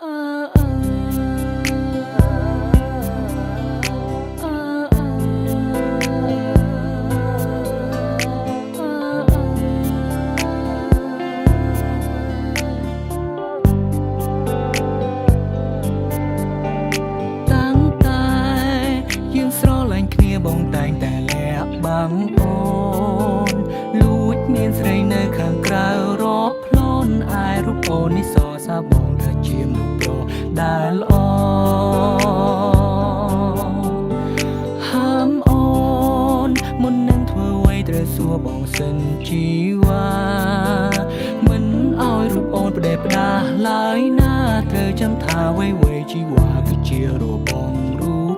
បងតែងតែលាក់បាំងអូនលួចមានស្រីនៅខាងក្រៅរកផ្លូនអាយរូបអូននេះសរសាបងថាជាមនុស្សប្រុសដែលល្អហាមអូនមុននឹងធ្វើអ្វីត្រូវសួរបងសិនជីវ៉ាមិនឲ្យរូបអូនផ្ដេសផ្ដាសឡើយណាត្រូវចាំថាអ្វីជីវ៉ាគឺជារូបបងរូប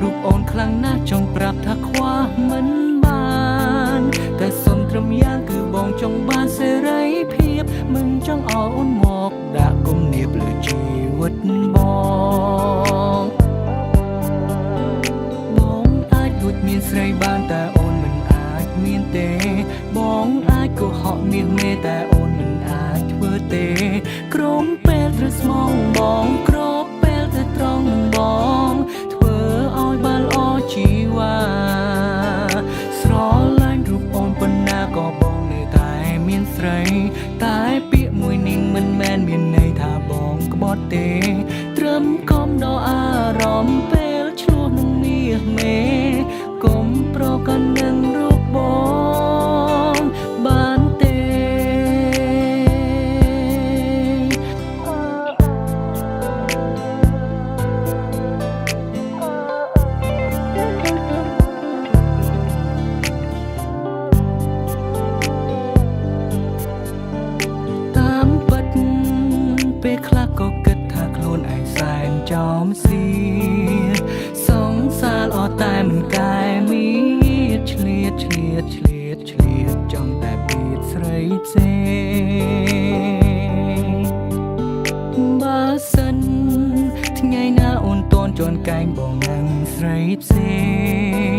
រូបអូនខ្លាំងណាស់ចង់ប្រាប់ថាខ្វះមិនបានតែសុំត្រឹមយ៉ាងគឺបងចង់បានសេរីភាពមិនចង់ឲ្យអូនមកដាក់គំនាបលើជីវិតបងអាចលួចមានស្រីបានតែអូនមិនអាចមានទេបងអាចកុហកមាសមេតែអូនមិនអាចធ្វើទេក្រុមពេលត្រូវស្មងបងគ្របពេលទៅត្រង់នឹងបងជីវ៉ាស្រឡាញ់រូបអូនប៉ុណ្ណាក៏បងនៅតែមានស្រីតែពាក្យមួយនេះមិនមែនមានន័យថាបងក្បត់ទេត្រឹមកុំដល់អារម្មណ៍ពេលឆ្លោះនឹងមាសមេកុំប្រកាន់នឹងរូបបងបានទេពេលខ្លះក៏គិតថាខ្លួនឯងសែនចោមសៀសងសារអត់តែមិនកែមានឆ្លៀតចង់តែពៀតស្រីផ្សេងបើសិនថ្ងៃណាអូនតន់ជន់កែងបងនឹងស្រីផ្សេង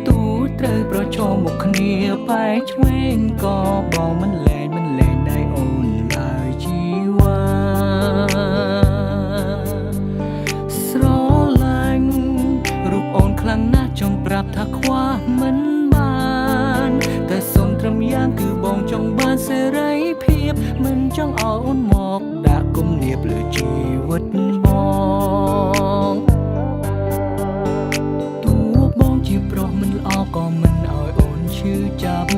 ទូត្រូវប្រឈមមុខគ្នាបែកឆ្វេងក៏បងមិនលែងដៃអូនឡើយជីវ៉ាស្រឡាញ់រូបអូនខ្លាំងណាស់ចង់ប្រាប់ថាខ្វះមិនបានតែសុំត្រឹមយ៉ាងគឺបងចង់បានសេរីភាពមិនចង់ឲ្យអូនមកដាក់គំនាបលើជីវិតបងតួបងជាប្រុសមិនល្អក៏មិនឲ្យអូនឈឺចាប់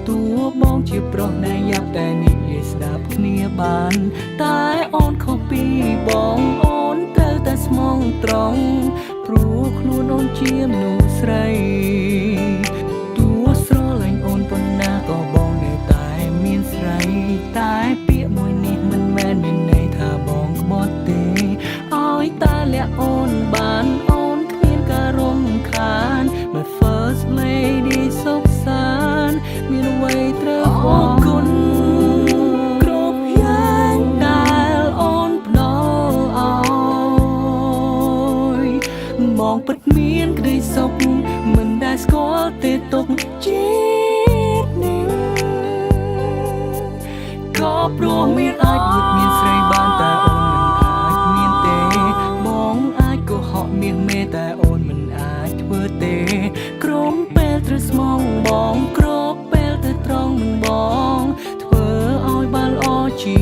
តួបងជាប្រុសដែលយ៉ាប់តែនិយាយស្ដាប់គ្នាបានតែអូនខុសពីបងអូនត្រូវតែស្មងត្រង់ព្រោះខ្លួនអូនជាមនុស្សស្រីតួស្រឡាញ់អូនប៉ុណ្ណាក៏បងនៅតែមានស្រីតែពាក្យមួយនេះមិនមែនមានន័យថាបងក្បត់ទេឲ្យតែលាក់អូនបានអូនគ្មានការរំខាន My first lady សុខសាន្តមានអ្វីត្រូវអរគុណគ្រប់យ៉ាងដែលអូនផ្ដល់ឲ្យបងពិតមានក្តីសុខមិនដែលស្គាល់ទេទុកជាតិនេះក៏ព្រោះមានអាចលួចមានស្រីបានតែអូនមិនអាចមានទេបងអាចកុហកមាសមេតែអូនមិនអាចធ្វើទេក្រុមពេលត្រូវស្មងបងគ្របពេលទៅត្រង់នឹងបងធ្វើឲ្យបានល្អជី